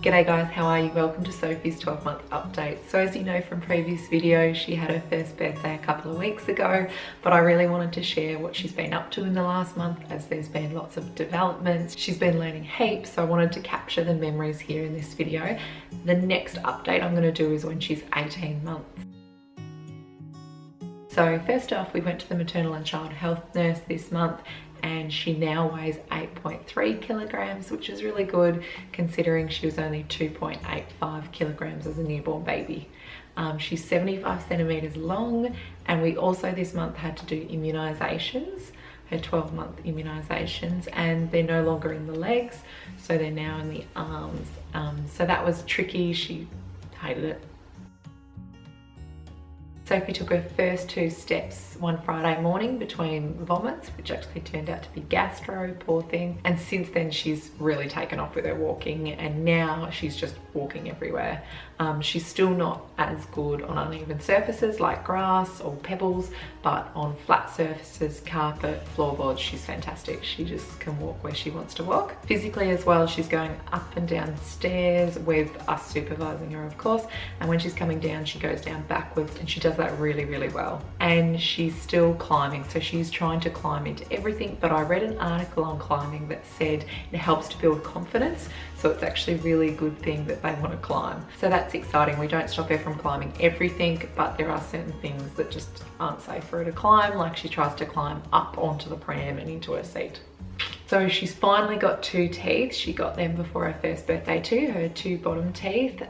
G'day guys, how are you? Welcome to Sophie's 12-month update. So as you know from previous videos, she had her first birthday a couple of weeks ago, but I really wanted to share what she's been up to in the last month as there's been lots of developments. She's been learning heaps, so I wanted to capture the memories here in this video. The next update I'm going to do is when she's 18 months. So first off, we went to the maternal and child health nurse this month and she now weighs 8.3 kilograms, which is really good considering she was only 2.85 kilograms as a newborn baby. She's 75 centimeters long, and we also this month had to do immunizations, her 12-month immunizations, and they're no longer in the legs, so they're now in the arms. So that was tricky. She hated it. Sophie took her first 2 steps one Friday morning between vomits, which actually turned out to be gastro, poor thing. And since then she's really taken off with her walking, and now she's just walking everywhere. She's still not as good on uneven surfaces like grass or pebbles, but on flat surfaces, carpet, floorboards, she's fantastic. She just can walk where she wants to walk. Physically as well, she's going up and down stairs with us supervising her, of course, and when she's coming down, she goes down backwards, and she does that really, really well. And she's still climbing, so she's trying to climb into everything, but I read an article on climbing that said it helps to build confidence, so it's actually a really good thing that they want to climb. So that's exciting. We don't stop her from climbing everything, but there are certain things that just aren't safe for her to climb, like she tries to climb up onto the pram and into her seat. So she's finally got 2 teeth. She got them before her first birthday too, her 2 bottom teeth.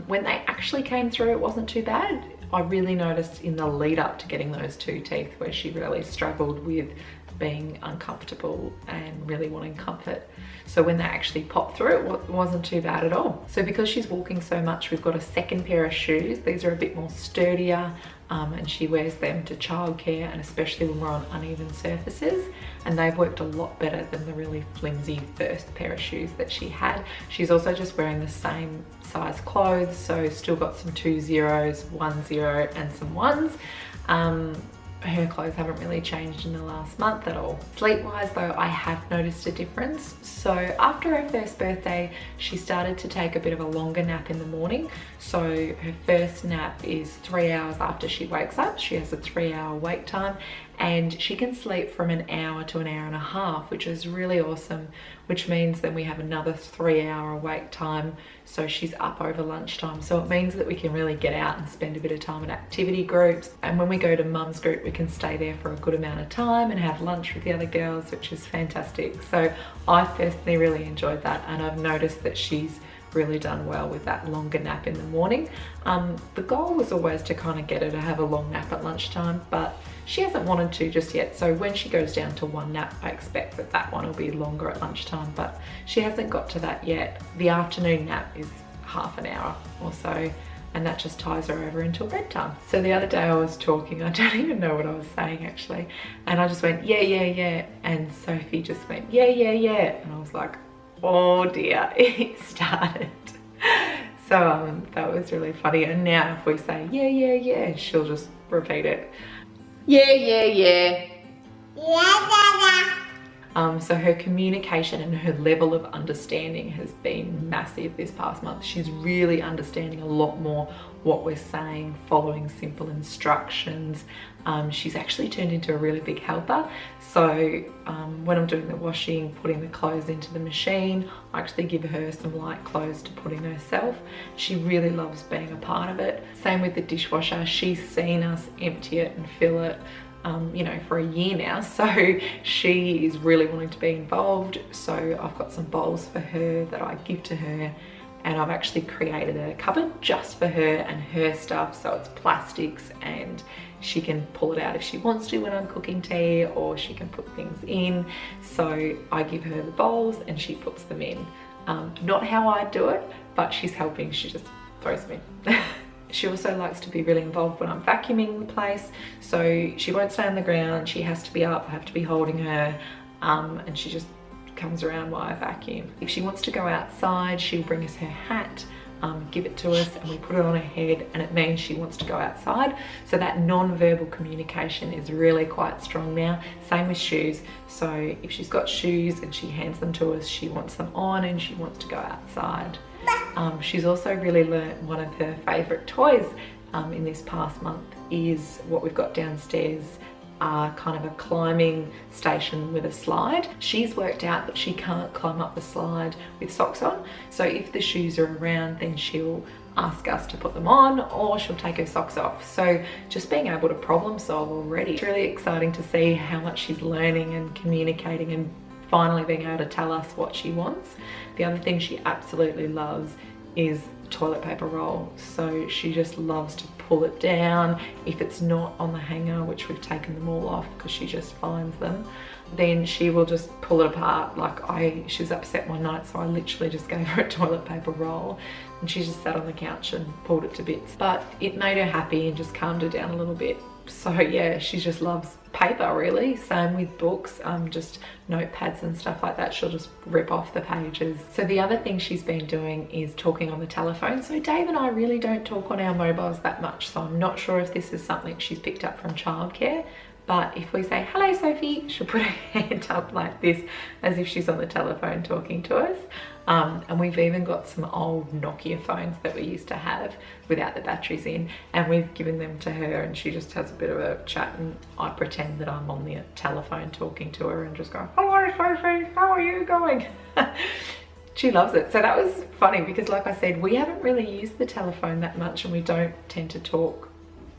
When they actually came through, it wasn't too bad. I really noticed in the lead up to getting those 2 teeth where she really struggled with being uncomfortable and really wanting comfort. So when they actually popped through, it wasn't too bad at all. So because she's walking so much, we've got a second pair of shoes. These are a bit more sturdier, and she wears them to childcare, and especially when we're on uneven surfaces, and they've worked a lot better than the really flimsy first pair of shoes that she had. She's also just wearing the same size clothes, so still got some 2 zeros, 1 0 and some 1s. Her clothes haven't really changed in the last month at all. Sleep-wise though, I have noticed a difference. So after her first birthday, she started to take a bit of a longer nap in the morning. So her first nap is 3 hours after she wakes up. She has a 3-hour wake time, and she can sleep from an hour to an hour and a half, which is really awesome, which means then we have another 3-hour wake time, so she's up over lunchtime. So it means that we can really get out and spend a bit of time at activity groups, and when we go to mum's group we can stay there for a good amount of time and have lunch with the other girls, which is fantastic. So I personally really enjoyed that, and I've noticed that she's really done well with that longer nap in the morning. The goal was always to kind of get her to have a long nap at lunchtime, but she hasn't wanted to just yet. So when she goes down to 1 nap, I expect that that one will be longer at lunchtime, but she hasn't got to that yet. The afternoon nap is half an hour or so, and that just ties her over until bedtime. So the other day I was talking, I don't even know what I was saying actually, and I just went, yeah, yeah, yeah, and Sophie just went, yeah, yeah, yeah, and I was like, oh dear, it started. So that was really funny, and now if we say yeah, yeah, yeah, she'll just repeat it. Yeah, yeah, yeah. Yeah, da, da. So her communication and her level of understanding has been massive this past month. She's really understanding a lot more what we're saying, following simple instructions. She's actually turned into a really big helper. So when I'm doing the washing, putting the clothes into the machine, I actually give her some light clothes to put in herself. She really loves being a part of it. Same with the dishwasher. She's seen us empty it and fill it, you know, for a year now, so she is really wanting to be involved. So I've got some bowls for her that I give to her, and I've actually created a cupboard just for her and her stuff, so it's plastics and she can pull it out if she wants to when I'm cooking tea, or she can put things in. So I give her the bowls and she puts them in. Not how I do it, but she's helping. She just throws them in. She also likes to be really involved when I'm vacuuming the place, so she won't stay on the ground. She has to be up, I have to be holding her, and she just comes around while I vacuum. If she wants to go outside, she'll bring us her hat, give it to us, and we put it on her head, and it means she wants to go outside. So that non-verbal communication is really quite strong now. Same with shoes. So if she's got shoes and she hands them to us, she wants them on and she wants to go outside. She's also really learnt one of her favourite toys in this past month is what we've got downstairs, kind of a climbing station with a slide. She's worked out that she can't climb up the slide with socks on, so if the shoes are around, then she'll ask us to put them on, or she'll take her socks off. So just being able to problem solve already. It's really exciting to see how much she's learning and communicating and finally being able to tell us what she wants. The other thing she absolutely loves is toilet paper roll. So she just loves to pull it down. If it's not on the hanger, which we've taken them all off because she just finds them, then she will just pull it apart. Like she was upset one night, so I literally just gave her a toilet paper roll and she just sat on the couch and pulled it to bits. But it made her happy and just calmed her down a little bit. So yeah, she just loves paper really. Same with books, just notepads and stuff like that. She'll just rip off the pages. So the other thing she's been doing is talking on the telephone. So Dave and I really don't talk on our mobiles that much. So I'm not sure if this is something she's picked up from childcare. But if we say, hello Sophie, she'll put her hand up like this as if she's on the telephone talking to us. And we've even got some old Nokia phones that we used to have without the batteries in, and we've given them to her and she just has a bit of a chat, and I pretend that I'm on the telephone talking to her and just go, hello Sophie, how are you going? She loves it. So that was funny because like I said, we haven't really used the telephone that much and we don't tend to talk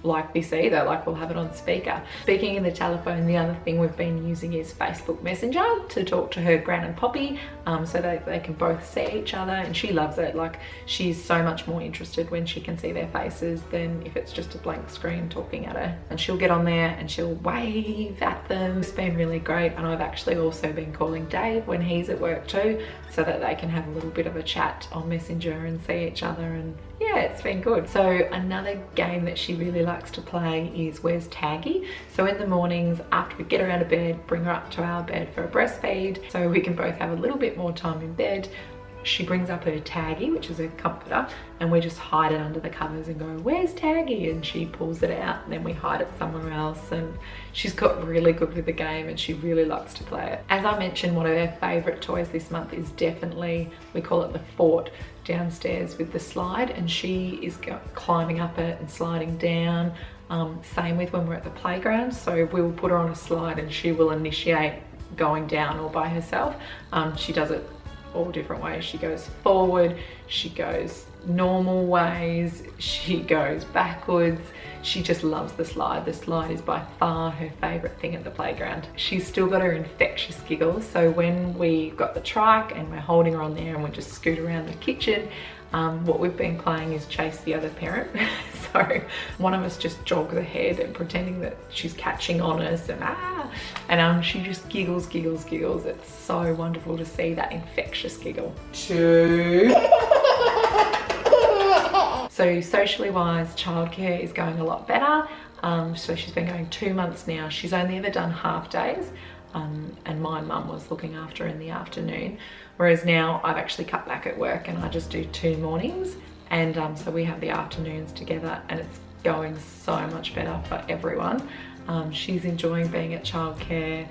like this either. Like we'll have it on speaker. Speaking in the telephone, the other thing we've been using is Facebook Messenger to talk to her Gran and Poppy, so that they can both see each other, and she loves it. Like she's so much more interested when she can see their faces than if it's just a blank screen talking at her. And she'll get on there and she'll wave at them. It's been really great. And I've actually also been calling Dave when he's at work too, so that they can have a little bit of a chat on Messenger and see each other, and yeah, it's been good. So another game that she really likes to play is Where's Taggy? So in the mornings after we get her out of bed, bring her up to our bed for a breastfeed so we can both have a little bit more time in bed. She brings up her Taggy, which is her comforter, and we just hide it under the covers and go, where's Taggy? And she pulls it out and then we hide it somewhere else, and she's got really good with the game and she really likes to play it. As I mentioned, one of her favourite toys this month is definitely, we call it the fort, downstairs with the slide, and she is climbing up it and sliding down. Same with when we're at the playground, so we'll put her on a slide and she will initiate going down all by herself. She does it all different ways. She goes forward, she goes normal ways, she goes backwards. She just loves the slide. The slide is by far her favourite thing at the playground. She's still got her infectious giggles, so when we got the trike and we're holding her on there and we just scoot around the kitchen, what we've been playing is chase the other parent. So one of us just jogs ahead and pretending that she's catching on us, and she just giggles. It's so wonderful to see that infectious giggle. Two. So socially wise, childcare is going a lot better. So she's been going 2 months now. She's only ever done half days, and my mum was looking after her in the afternoon. Whereas now I've actually cut back at work and I just do 2 mornings. And so we have the afternoons together, and it's going so much better for everyone. She's enjoying being at childcare,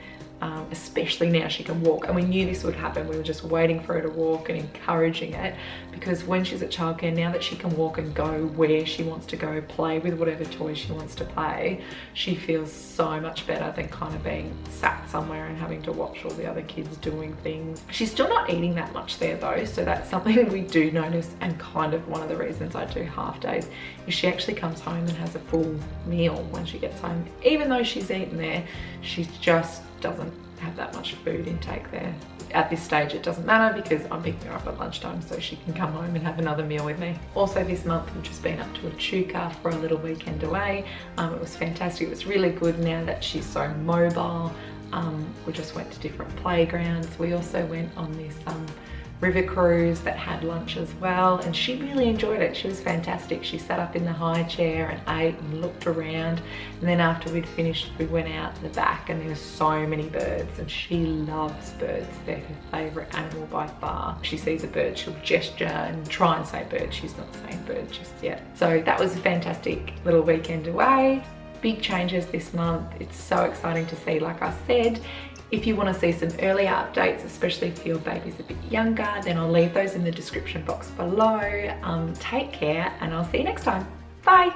especially now she can walk. And we knew this would happen. We were just waiting for her to walk and encouraging it, because when she's at childcare, now that she can walk and go where she wants to go, play with whatever toy she wants to play, she feels so much better than kind of being sat somewhere and having to watch all the other kids doing things. She's still not eating that much there though, so that's something we do notice, and kind of one of the reasons I do half days is she actually comes home and has a full meal when she gets home. Even though she's eaten there, she just doesn't have that much food intake there. At this stage it doesn't matter because I'm picking her up at lunchtime so she can come home and have another meal with me. Also this month we've just been up to Echuca for a little weekend away. It was fantastic. It was really good now that she's so mobile. We just went to different playgrounds. We also went on this river cruise that had lunch as well, and she really enjoyed it. She was fantastic. She sat up in the high chair and ate and looked around, and then after we'd finished we went out the back and there were so many birds, and she loves birds. They're her favourite animal by far. If she sees a bird she'll gesture and try and say bird. She's not saying bird just yet. So that was a fantastic little weekend away. Big changes this month. It's so exciting to see. Like I said, If you want to see some earlier updates, especially if your baby's a bit younger, then I'll leave those in the description box below. Take care, and I'll see you next time. Bye.